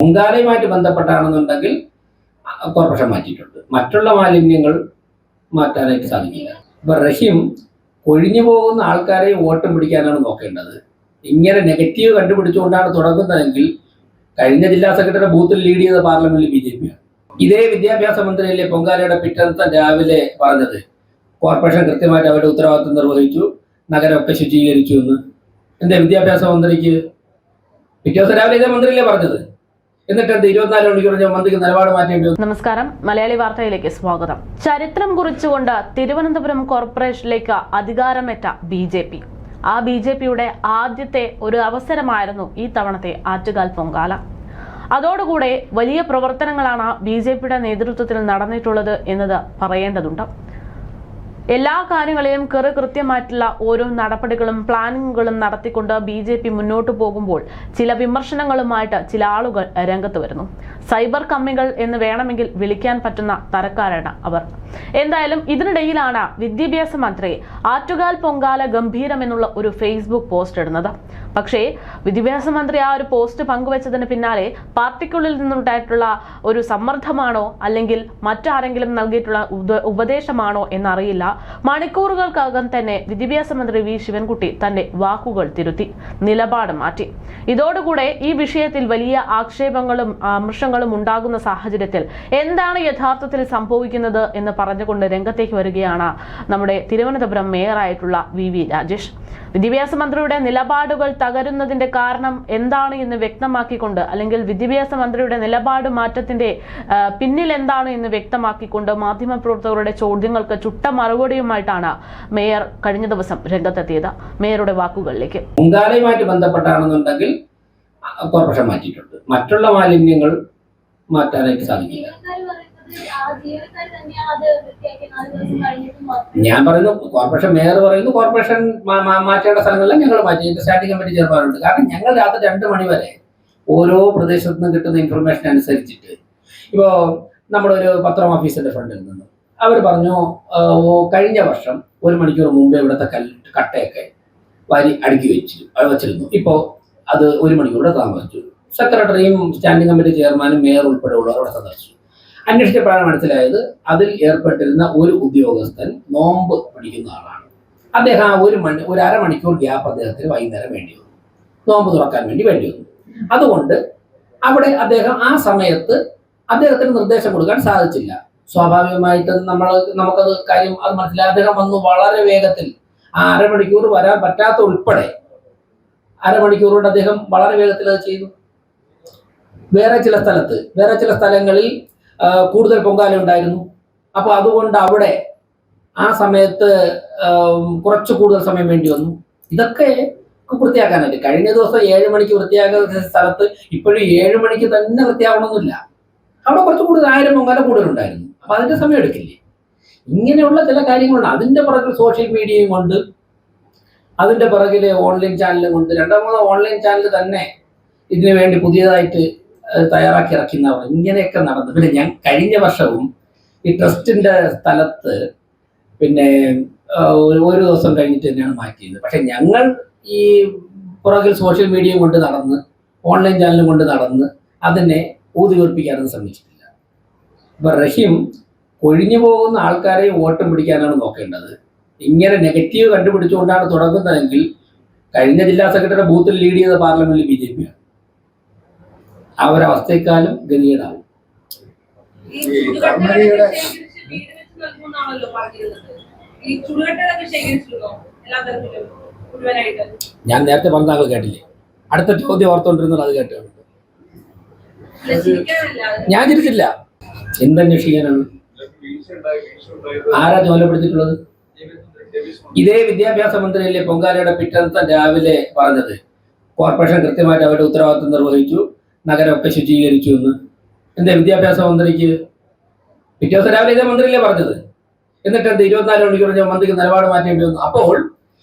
പൊങ്കാലയുമായിട്ട് ബന്ധപ്പെട്ടാണെന്നുണ്ടെങ്കിൽ corporation മാറ്റിയിട്ടുണ്ട്. മറ്റുള്ള മാലിന്യങ്ങൾ മാറ്റാനായിട്ട് സാധിക്കില്ല. ഇപ്പൊ റഹീം കൊഴിഞ്ഞു പോകുന്ന ആൾക്കാരെ വോട്ടും പിടിക്കാനാണ് നോക്കേണ്ടത്. ഇങ്ങനെ നെഗറ്റീവ് കണ്ടുപിടിച്ചുകൊണ്ടാണ് തുടങ്ങുന്നതെങ്കിൽ കഴിഞ്ഞ ജില്ലാ സെക്രട്ടറി ബൂത്തിൽ ലീഡ് ചെയ്ത പാർലമെന്റിൽ BJP ആണ്. ഇതേ വിദ്യാഭ്യാസ മന്ത്രിയല്ലേ പൊങ്കാലയുടെ പിറ്റേന്ന് രാവിലെ പറഞ്ഞത് കോർപ്പറേഷൻ കൃത്യമായിട്ട് അവരുടെ ഉത്തരവാദിത്വം നിർവഹിച്ചു, നഗരമൊക്കെ ശുചീകരിച്ചു എന്ന്. എന്താ വിദ്യാഭ്യാസ മന്ത്രിക്ക് പിറ്റേ ദിവസം രാവിലെ ഇതേ മന്ത്രിയല്ലേ പറഞ്ഞത്? എന്നിട്ട് 24 മണിക്കൂർ മന്ത്രിക്ക് നിലപാട് മാറ്റേണ്ടി. നമസ്കാരം, മലയാളി വാർത്തയിലേക്ക് സ്വാഗതം. ചരിത്രം കുറിച്ചുകൊണ്ട് തിരുവനന്തപുരം കോർപ്പറേഷനിലേക്ക് അധികാരമേറ്റ BJP. ആ BJPയുടെ ആദ്യത്തെ ഒരു അവസരമായിരുന്നു ഈ തവണത്തെ ആറ്റുകാൽ പൊങ്കാല. അതോടുകൂടെ വലിയ പ്രവർത്തനങ്ങളാണ് BJPയുടെ നേതൃത്വത്തിൽ നടന്നിട്ടുള്ളത് എന്നത് പറയേണ്ടതുണ്ട്. എല്ലാ കാര്യങ്ങളിലും കൃത്യമായിട്ടുള്ള ഓരോ നടപടികളും പ്ലാനിങ്ങുകളും നടത്തിക്കൊണ്ട് BJP മുന്നോട്ട് പോകുമ്പോൾ ചില വിമർശനങ്ങളുമായിട്ട് ചില ആളുകൾ രംഗത്ത് വരുന്നു. സൈബർ കമ്മികൾ എന്ന് വേണമെങ്കിൽ വിളിക്കാൻ പറ്റുന്ന തരക്കാരാണ് അവർ. എന്തായാലും ഇതിനിടയിലാണ് വിദ്യാഭ്യാസ മന്ത്രി ആറ്റുകാൽ പൊങ്കാല ഗംഭീരം എന്നുള്ള ഒരു ഫേസ്ബുക്ക് പോസ്റ്റ് ഇടുന്നത്. പക്ഷേ വിദ്യാഭ്യാസ മന്ത്രി ആ ഒരു പോസ്റ്റ് പങ്കുവച്ചതിന് പിന്നാലെ പാർട്ടിക്കുള്ളിൽ നിന്നുണ്ടായിട്ടുള്ള ഒരു സമ്മർദ്ദമാണോ അല്ലെങ്കിൽ മറ്റാരെങ്കിലും നൽകിയിട്ടുള്ള ഉപദേശമാണോ എന്നറിയില്ല. മണിക്കൂറുകൾക്കകം തന്നെ വിദ്യാഭ്യാസ മന്ത്രി V. ശിവൻകുട്ടി തന്റെ വാക്കുകൾ തിരുത്തി, നിലപാട് മാറ്റി. ഇതോടുകൂടെ ഈ വിഷയത്തിൽ വലിയ ആക്ഷേപങ്ങളും അമർഷങ്ങളും ഉണ്ടാകുന്ന സാഹചര്യത്തിൽ എന്താണ് യഥാർത്ഥത്തിൽ സംഭവിക്കുന്നത് എന്ന് പറഞ്ഞുകൊണ്ട് രംഗത്തേക്ക് വരികയാണ് നമ്മുടെ തിരുവനന്തപുരം മേയറായിട്ടുള്ള VV രാജേഷ്. വിദ്യാഭ്യാസ മന്ത്രിയുടെ നിലപാടുകൾ തകരുന്നതിന്റെ കാരണം എന്താണ് എന്ന് വ്യക്തമാക്കിക്കൊണ്ട്, അല്ലെങ്കിൽ വിദ്യാഭ്യാസ മന്ത്രിയുടെ നിലപാട് മാറ്റത്തിന്റെ പിന്നിൽ എന്താണ് എന്ന് വ്യക്തമാക്കിക്കൊണ്ട് മാധ്യമപ്രവർത്തകരുടെ ചോദ്യങ്ങൾക്ക് ചുട്ട മറുപടിയുമായിട്ടാണ് മേയർ കഴിഞ്ഞ ദിവസം രംഗത്തെത്തിയത്. മേയറുടെ വാക്കുകളിലേക്ക്. പൊങ്കാലയുമായിട്ട് ബന്ധപ്പെട്ടാണെന്നുണ്ടെങ്കിൽ കോർപ്പറേഷൻ മാറ്റിയിട്ടുണ്ട്. മറ്റുള്ള മാലിന്യങ്ങൾ മാറ്റാനായിട്ട് സാധിക്കില്ല. ഞാൻ പറയുന്നു, കോർപ്പറേഷൻ മേയർ പറയുന്നു കോർപ്പറേഷൻ മാറ്റേണ്ട സ്ഥലങ്ങളിലും ഞങ്ങൾ മാറ്റി. സ്റ്റാൻഡിംഗ് കമ്മിറ്റി ചെയർമാനുണ്ട്. കാരണം ഞങ്ങൾ രാത്രി 2 മണി വരെ ഓരോ പ്രദേശത്തു നിന്നും കിട്ടുന്ന ഇൻഫർമേഷൻ അനുസരിച്ചിട്ട്, ഇപ്പോൾ നമ്മുടെ ഒരു പത്രം ഓഫീസിന്റെ ഫ്രണ്ടിൽ നിന്ന് അവർ പറഞ്ഞു കഴിഞ്ഞ വർഷം 1 മണിക്കൂർ മുമ്പേ ഇവിടുത്തെ കട്ടയൊക്കെ വാരി അടുക്കി വച്ചിരുന്നു. ഇപ്പോൾ അത് 1 മണിക്കൂർ താമസിച്ചു. സെക്രട്ടറിയും സ്റ്റാൻഡിംഗ് കമ്മിറ്റി ചെയർമാനും മേയർ ഉൾപ്പെടെയുള്ളവർ അവിടെ സന്ദർശിച്ചു. അന്വേഷിച്ചപ്പോഴാണ് മനസ്സിലായത് അതിൽ ഏർപ്പെട്ടിരുന്ന ഒരു ഉദ്യോഗസ്ഥൻ നോമ്പ് പിടിക്കുന്ന ആളാണ്. അദ്ദേഹം ഒരു അരമണിക്കൂർ ഗ്യാപ്പ് അദ്ദേഹത്തിന് വൈകുന്നേരം വേണ്ടി വന്നു, നോമ്പ് തുറക്കാൻ വേണ്ടി വന്നു. അതുകൊണ്ട് അവിടെ അദ്ദേഹം ആ സമയത്ത് അദ്ദേഹത്തിന് നിർദ്ദേശം കൊടുക്കാൻ സാധിച്ചില്ല. സ്വാഭാവികമായിട്ട് നമുക്കത് കാര്യം അത് മനസ്സിലായി. അദ്ദേഹം വന്നു വളരെ വേഗത്തിൽ, ആ അരമണിക്കൂർ വരാൻ പറ്റാത്ത ഉൾപ്പെടെ അരമണിക്കൂർ കൊണ്ട് അദ്ദേഹം വളരെ വേഗത്തിൽ അത് ചെയ്തു. വേറെ ചില സ്ഥലങ്ങളിൽ കൂടുതൽ പൊങ്കാല ഉണ്ടായിരുന്നു. അപ്പോൾ അതുകൊണ്ട് അവിടെ ആ സമയത്ത് കുറച്ച് കൂടുതൽ സമയം വേണ്ടി വന്നു. ഇതൊക്കെ വൃത്തിയാക്കാനായിട്ട് കഴിഞ്ഞ ദിവസം 7 മണിക്ക് വൃത്തിയാക്കുന്ന സ്ഥലത്ത് ഇപ്പോഴും 7 മണിക്ക് തന്നെ വൃത്തിയാവണമെന്നില്ല. അവിടെ കുറച്ച് കൂടുതൽ 1000 പൊങ്കാല കൂടുതലുണ്ടായിരുന്നു. അപ്പൊ അതിന്റെ സമയം എടുക്കില്ലേ? ഇങ്ങനെയുള്ള ചില കാര്യങ്ങളുണ്ട്. അതിന്റെ പുറകിൽ സോഷ്യൽ മീഡിയയും കൊണ്ട്, അതിന്റെ പുറകില് ഓൺലൈൻ ചാനലും കൊണ്ട്, 2-3 ഓൺലൈൻ ചാനൽ തന്നെ ഇതിനു വേണ്ടി പുതിയതായിട്ട് തയ്യാറാക്കി ഇറക്കുന്നവർ ഇങ്ങനെയൊക്കെ നടന്നു. പിന്നെ ഞാൻ കഴിഞ്ഞ വർഷവും ഈ ട്രസ്റ്റിന്റെ സ്ഥലത്ത് പിന്നെ ഒരു ദിവസം കഴിഞ്ഞിട്ട് തന്നെയാണ് മാറ്റിയത്. പക്ഷെ ഞങ്ങൾ ഈ പുറകിൽ സോഷ്യൽ മീഡിയയും കൊണ്ട് നടന്ന്, ഓൺലൈൻ ചാനലും കൊണ്ട് നടന്ന് അതിനെ ഊതിവെറുപ്പിക്കാനൊന്നും ശ്രമിച്ചിട്ടില്ല. ഇപ്പൊ റഹീം കൊഴിഞ്ഞു പോകുന്ന ആൾക്കാരെ വോട്ടും പിടിക്കാനാണ് നോക്കേണ്ടത്. ഇങ്ങനെ നെഗറ്റീവ് കണ്ടുപിടിച്ചുകൊണ്ടാണ് തുടങ്ങുന്നതെങ്കിൽ കഴിഞ്ഞ ജില്ലാ സെക്രട്ടറി ബൂത്തിൽ ലീഡ് ചെയ്ത പാർലമെന്റിൽ BJP ആണ്. ആ ഒരവസ്ഥയെക്കാളും ഗതികേടാവും. ഞാൻ നേരത്തെ പറഞ്ഞ താങ്കൾ കേട്ടില്ലേ? അടുത്ത ചോദ്യം ഓർത്തോണ്ടിരുന്നത് അത് കേട്ടോ. ഞാൻ ചിരിച്ചില്ല. എന്തന്വേഷിക്കാനാണ്? ആരാ ചുമതലപ്പെടുത്തിയിട്ടുള്ളത്? ഇതേ വിദ്യാഭ്യാസ മന്ത്രിയല്ലേ പൊങ്കാലയുടെ പിറ്റേന്ന് രാവിലെ പറഞ്ഞത് കോർപ്പറേഷൻ കൃത്യമായിട്ട് അവരുടെ ഉത്തരവാദിത്വം നിർവഹിച്ചു, നഗരമൊക്കെ ശുചീകരിച്ചു എന്ന്. എന്താ വിദ്യാഭ്യാസ മന്ത്രിക്ക് പിറ്റേ ദിവസം രാവിലെ ഇതേ മന്ത്രിയല്ലേ പറഞ്ഞത്? എന്നിട്ട് 24 മണിക്കൂർ മന്ത്രിക്ക് നിലപാട് മാറ്റേണ്ടി വന്നു. അപ്പോൾ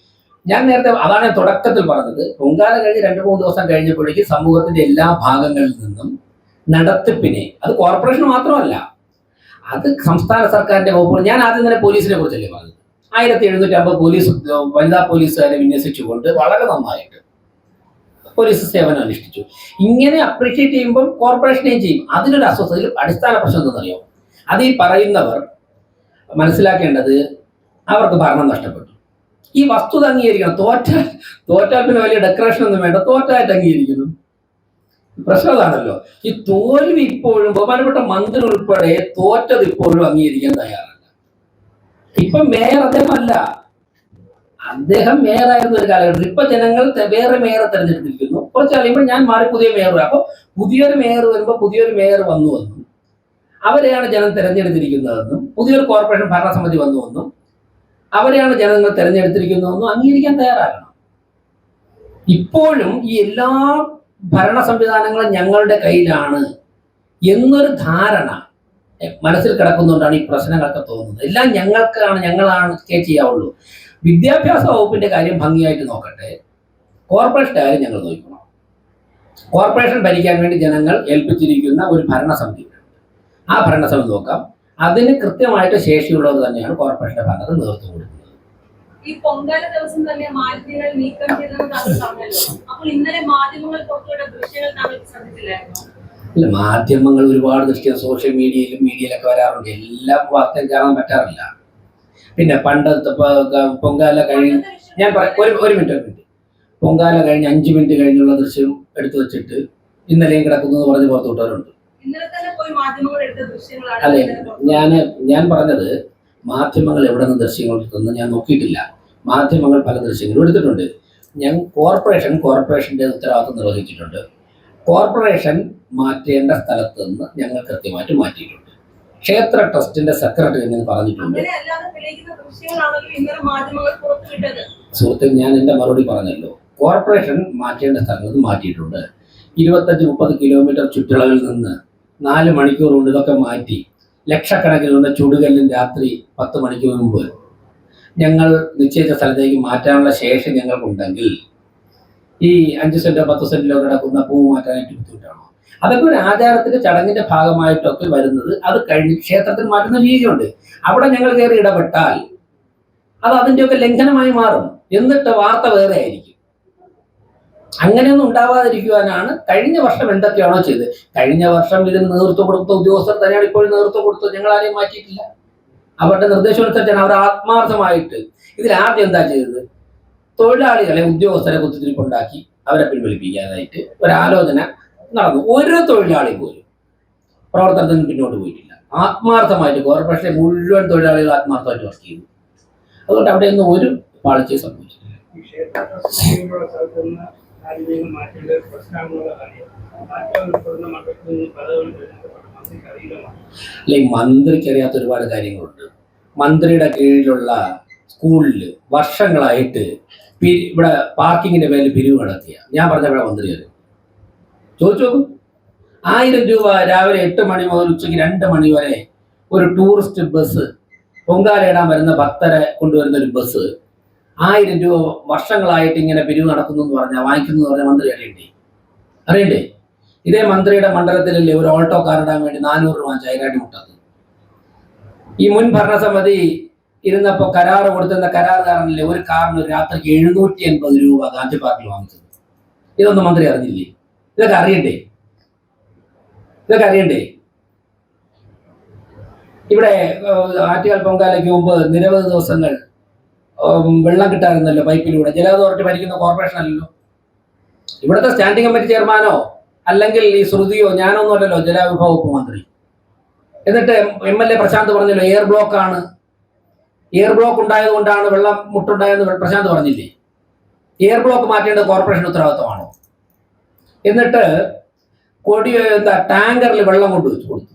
ഞാൻ നേരത്തെ അതാണ് തുടക്കത്തിൽ പറഞ്ഞത്. പൊങ്കാല കഴിഞ്ഞ് 2-3 ദിവസം കഴിഞ്ഞപ്പോഴേക്ക് സമൂഹത്തിന്റെ എല്ലാ ഭാഗങ്ങളിൽ നിന്നും നടത്തിപ്പിനെ, അത് കോർപ്പറേഷൻ മാത്രമല്ല, അത് സംസ്ഥാന സർക്കാരിന്റെ വകുപ്പുകൾ. ഞാൻ ആദ്യം തന്നെ പോലീസിനെ കുറിച്ചല്ലേ പറഞ്ഞത്. 1750 വനിതാ പോലീസുകാരെ വിന്യസിച്ചുകൊണ്ട് വളരെ നന്നായിട്ട് പോലീസ് സേവനം അനുഷ്ഠിച്ചു. ഇങ്ങനെ അപ്രീഷിയേറ്റ് ചെയ്യുമ്പോൾ കോർപ്പറേഷനെയും ചെയ്യും. അതിനൊരു അസ്വസ്ഥതയിൽ അടിസ്ഥാന പ്രശ്നം എന്തെന്നറിയോ? അത് ഈ പറയുന്നവർ മനസ്സിലാക്കേണ്ടത് അവർക്ക് ഭരണം നഷ്ടപ്പെട്ടു. ഈ വസ്തുത അംഗീകരിക്കണം. തോറ്റാൽ പിന്നെ വലിയ ഡെക്കറേഷൻ ഒന്നും വേണ്ട, തോറ്റായിട്ട് അംഗീകരിക്കുന്നു. പ്രശ്നം അതാണല്ലോ. ഈ തോൽവി ഇപ്പോഴും ബഹുമാനപ്പെട്ട മന്ത്രി ഉൾപ്പെടെ തോറ്റത് ഇപ്പോഴും അംഗീകരിക്കാൻ തയ്യാറല്ല. ഇപ്പൊ മേയർ അദ്ദേഹമല്ല, അദ്ദേഹം മേയറായിരുന്ന ഒരു കാലഘട്ടത്തിൽ. ഇപ്പൊ ജനങ്ങൾ വേറെ മേയറെ തെരഞ്ഞെടുത്തിരിക്കുന്നു. കുറച്ച് കഴിയുമ്പോൾ ഞാൻ മാറി പുതിയ മേയർ. അപ്പൊ പുതിയൊരു മേയർ വരുമ്പോൾ പുതിയൊരു മേയർ വന്നുവെന്നും അവരെയാണ് ജനം തെരഞ്ഞെടുത്തിരിക്കുന്നതെന്നും പുതിയൊരു കോർപ്പറേഷൻ ഭരണസമിതി വന്നുവെന്നും അവരെയാണ് ജനങ്ങൾ തെരഞ്ഞെടുത്തിരിക്കുന്നതെന്നും അംഗീകരിക്കാൻ തയ്യാറാകണം. ഇപ്പോഴും ഈ എല്ലാ ഭരണ സംവിധാനങ്ങളും ഞങ്ങളുടെ കയ്യിലാണ് എന്നൊരു ധാരണ മനസ്സിൽ കിടക്കുന്നതുകൊണ്ടാണ് ഈ പ്രശ്നങ്ങളൊക്കെ തോന്നുന്നത്. എല്ലാം ഞങ്ങളാണ് ചെയ്യാവുള്ളൂ. വിദ്യാഭ്യാസ വകുപ്പിന്റെ കാര്യം ഭംഗിയായിട്ട് നോക്കട്ടെ, കോർപ്പറേഷന്റെ കാര്യം ഞങ്ങൾ നോക്കണം. കോർപ്പറേഷൻ ഭരിക്കാൻ വേണ്ടി ജനങ്ങൾ ഏൽപ്പിച്ചിരിക്കുന്ന ഒരു ഭരണസമിതി, ആ ഭരണസമിതി നോക്കാം. അതിന് കൃത്യമായിട്ട് ശേഷിയുള്ളത് തന്നെയാണ് കോർപ്പറേഷന്റെ ഭരണത്തിൽ നേതൃത്വം കൊടുക്കുന്നത്. ഈ പൊങ്കാല ദിവസം തന്നെ മാലിന്യങ്ങൾ നീക്കം ചെയ്തെന്ന് താങ്കൾ പറഞ്ഞല്ലോ. അപ്പോൾ ഇന്നലെ മാധ്യമങ്ങൾ പുറത്തുവിട്ട ദൃശ്യങ്ങൾ താങ്കൾ ശ്രദ്ധിച്ചില്ലായിരുന്നോ? അല്ല, മാധ്യമങ്ങൾ ഒരുപാട് ദൃശ്യം സോഷ്യൽ മീഡിയയിലൊക്കെ വരാറുണ്ട്. എല്ലാ വാർത്തയും കാണാൻ പറ്റാറില്ല. പിന്നെ പണ്ടത്തെ പൊങ്കാല കഴിഞ്ഞ് ഞാൻ ഒരു മിനിറ്റ് പൊങ്കാല കഴിഞ്ഞ് 5 മിനിറ്റ് കഴിഞ്ഞുള്ള ദൃശ്യം എടുത്തു വെച്ചിട്ട് ഇന്നലെയും കിടക്കുന്നു എന്ന് പറഞ്ഞ് പുറത്തു വിട്ടവരുണ്ട്. അല്ലെ, ഞാൻ പറഞ്ഞത് മാധ്യമങ്ങൾ എവിടെ നിന്ന് ദൃശ്യങ്ങൾ എടുത്തെന്ന് ഞാൻ നോക്കിയിട്ടില്ല. മാധ്യമങ്ങൾ പല ദൃശ്യങ്ങളും എടുത്തിട്ടുണ്ട്. കോർപ്പറേഷന്റെ ഉത്തരവാദിത്വം നിർവഹിച്ചിട്ടുണ്ട്. കോർപ്പറേഷൻ മാറ്റേണ്ട സ്ഥലത്ത് നിന്ന് ഞങ്ങൾ കൃത്യമായിട്ട് മാറ്റിയിട്ടുണ്ട്. ക്ഷേത്ര ട്രസ്റ്റിന്റെ സെക്രട്ടറി എന്ന് പറഞ്ഞിട്ടുണ്ട്. സുഹൃത്തുക്കൾ, ഞാൻ എന്റെ മറുപടി പറഞ്ഞല്ലോ. കോർപ്പറേഷൻ മാറ്റേണ്ട സ്ഥലത്ത് നിന്ന് മാറ്റിയിട്ടുണ്ട്. 25-30 കിലോമീറ്റർ ചുറ്റളവിൽ നിന്ന് 4 മണിക്കൂർ കൊണ്ട് ഇതൊക്കെ മാറ്റി ലക്ഷക്കണക്കിനുള്ള ചുടുകല്ലും രാത്രി 10 മണിക്കൂർ മുമ്പ് ഞങ്ങൾ നിശ്ചയിച്ച സ്ഥലത്തേക്ക് മാറ്റാനുള്ള ശേഷി ഞങ്ങൾക്കുണ്ടെങ്കിൽ ഈ 5 സെന്റോ 10 സെന്റിലോ കിടക്കുന്ന പൂ മാറ്റാനായിട്ട് ബുദ്ധിമുട്ടാണോ? അതൊക്കെ ഒരു ആചാരത്തിന്റെ ചടങ്ങിന്റെ ഭാഗമായിട്ടൊക്കെ വരുന്നത്. അത് കഴിഞ്ഞ് ക്ഷേത്രത്തിൽ മാറ്റുന്ന രീതിയുണ്ട്. അവിടെ ഞങ്ങൾ കയറി ഇടപെട്ടാൽ അത് അതിൻ്റെയൊക്കെ ലംഘനമായി മാറും. എന്നിട്ട് വാർത്ത വേറെ ആയിരിക്കും. അങ്ങനെയൊന്നും ഉണ്ടാവാതിരിക്കുവാനാണ് കഴിഞ്ഞ വർഷം എന്തൊക്കെയാണോ ചെയ്തത്. കഴിഞ്ഞ വർഷം ഇതിന് നേതൃത്വം കൊടുത്ത ഉദ്യോഗസ്ഥർ തന്നെയാണ് ഇപ്പോഴും നേതൃത്വം കൊടുത്തത്. ഞങ്ങൾ ആരെയും മാറ്റിയിട്ടില്ല. അവരുടെ നിർദ്ദേശമനുസരിച്ചാണ് അവർ ആത്മാർത്ഥമായിട്ട്. ഇതിൽ ആദ്യം എന്താ ചെയ്തത്? തൊഴിലാളികളെ, ഉദ്യോഗസ്ഥരെ കുത്തിത്തിരിപ്പുണ്ടാക്കി അവരെ പിൻവലിപ്പിക്കാനായിട്ട് ഒരാലോചന നടന്നു. ഒരു തൊഴിലാളി പോലും പ്രവർത്തനത്തിന് പിന്നോട്ട് പോയിട്ടില്ല. ആത്മാർത്ഥമായിട്ട് കോർപ്പറേഷനെ മുഴുവൻ തൊഴിലാളികൾ ആത്മാർത്ഥമായിട്ട് വർക്ക് ചെയ്തു. അതുകൊണ്ട് അവിടെയൊന്നും ഒരു പാളിച്ചയും സംഭവിച്ചിട്ടില്ല. അല്ലെ, മന്ത്രിക്കറിയാത്ത ഒരുപാട് കാര്യങ്ങളുണ്ട്. മന്ത്രിയുടെ കീഴിലുള്ള സ്കൂളിൽ വർഷങ്ങളായിട്ട് ഇവിടെ പാർക്കിങ്ങിന്റെ പേരിൽ പിരിവ് നടത്തിയ ഞാൻ പറഞ്ഞ മന്ത്രി വരും ചോദിച്ചു നോക്കും. 1000 രൂപ രാവിലെ 8 മണി മുതൽ ഉച്ചയ്ക്ക് 2 മണി വരെ ഒരു ടൂറിസ്റ്റ് ബസ്, പൊങ്കാലയിടാൻ വരുന്ന ഭക്തരെ കൊണ്ടുവരുന്ന ഒരു ബസ് 1000 രൂപ വർഷങ്ങളായിട്ട് ഇങ്ങനെ പിരിവ് നടക്കുന്നു എന്ന് പറഞ്ഞാൽ വാങ്ങിക്കുന്നു എന്ന് പറഞ്ഞാൽ മന്ത്രി അറിയണ്ടേ? ഇതേ മന്ത്രിയുടെ മണ്ഡലത്തിലല്ലേ ഒരു ഓൾട്ടോ കാർ ഇടാൻ വേണ്ടി 400 രൂപ വാങ്ങിച്ച അതിനായിട്ട് മുട്ടത്. ഈ മുൻ ഭരണസമിതി ഇരുന്നപ്പോൾ കരാറ് കൊടുത്തുന്ന കരാറുകാരനല്ലേ ഒരു കാറിന് ഒരു രാത്രിക്ക് 780 രൂപ ഗാന്ധി പാർക്കിൽ വാങ്ങിച്ചത്. ഇതൊന്നും മന്ത്രി അറിഞ്ഞില്ലേ? ഇതൊക്കെ അറിയണ്ടേ? ഇവിടെ ആറ്റുകാൽ പൊങ്കാലയ്ക്ക് മുമ്പ് നിരവധി ദിവസങ്ങൾ വെള്ളം കിട്ടാറുണ്ടല്ലോ പൈപ്പിലൂടെ. ജല അതോറിറ്റി ഭരിക്കുന്ന കോർപ്പറേഷൻ അല്ലല്ലോ. ഇവിടുത്തെ സ്റ്റാൻഡിംഗ് കമ്മിറ്റി ചെയർമാനോ അല്ലെങ്കിൽ ഈ ശ്രുതിയോ ഞാനൊന്നും അല്ലല്ലോ ജലവിഭവ വകുപ്പ് മന്ത്രി. എന്നിട്ട് MLA പ്രശാന്ത് പറഞ്ഞല്ലോ എയർ ബ്ലോക്ക് ഉണ്ടായത് കൊണ്ടാണ് വെള്ളം മുട്ടുണ്ടായെന്ന് പ്രശാന്ത് പറഞ്ഞില്ലേ? എയർ ബ്ലോക്ക് മാറ്റേണ്ടത് കോർപ്പറേഷൻ ഉത്തരവാദിത്തമാണോ? എന്നിട്ട് ടാങ്കറിൽ വെള്ളം കൊണ്ടുവച്ചു കൊടുത്തു.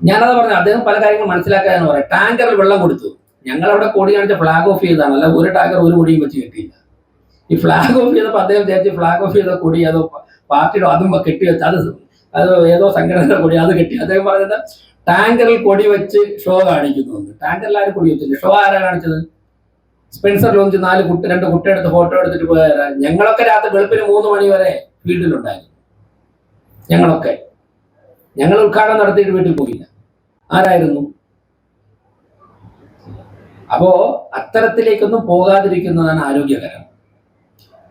ഞാനത് പറഞ്ഞു. അദ്ദേഹം പല കാര്യങ്ങൾ മനസ്സിലാക്കാന്ന് പറയാം. ടാങ്കറിൽ വെള്ളം കൊടുത്തു. ഞങ്ങൾ അവിടെ കൊടി കാണിച്ച ഫ്ലാഗ് ഓഫ് ചെയ്താണ്, അല്ല ഒരു ടാങ്കർ ഒരു കൊടിയും വെച്ച് കെട്ടിയില്ല. ഈ ഫ്ലാഗ് ഓഫ് ചെയ്തപ്പോൾ അദ്ദേഹം വിചാരിച്ച് ഫ്ലാഗ് ഓഫ് ചെയ്ത കൊടി അതോ പാർട്ടിയുടെ അതും കെട്ടിവെച്ച് അത് ഏതോ സംഘടനയുടെ കൊടി അത് കെട്ടി. അദ്ദേഹം പറഞ്ഞത് ടാങ്കറിൽ കൊടി വെച്ച് ഷോ കാണിക്കുന്നു. ടാങ്കറിൽ ആരും കൊടി വെച്ചില്ല. ഷോ ആരാ കാണിച്ചത്? സ്പെൻസർ ലോഞ്ച് 2 കുട്ടിയെടുത്ത് ഫോട്ടോ എടുത്തിട്ട് പോയാൽ ഞങ്ങളൊക്കെ രാത്രി വെളുപ്പിന് 3 മണി വരെ ഫീൽഡിലുണ്ടായിരുന്നു. ഞങ്ങൾ ഉദ്ഘാടനം നടത്തിയിട്ട് വീട്ടിൽ പോയില്ല. ആരായിരുന്നു? അപ്പോ അത്തരത്തിലേക്കൊന്നും പോകാതിരിക്കുന്നതാണ് ആരോഗ്യകരം.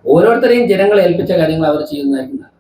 ഓരോരുത്തരെയും ജനങ്ങളെ ഏൽപ്പിച്ച കാര്യങ്ങൾ അവർ ചെയ്യുന്നതായിരിക്കും.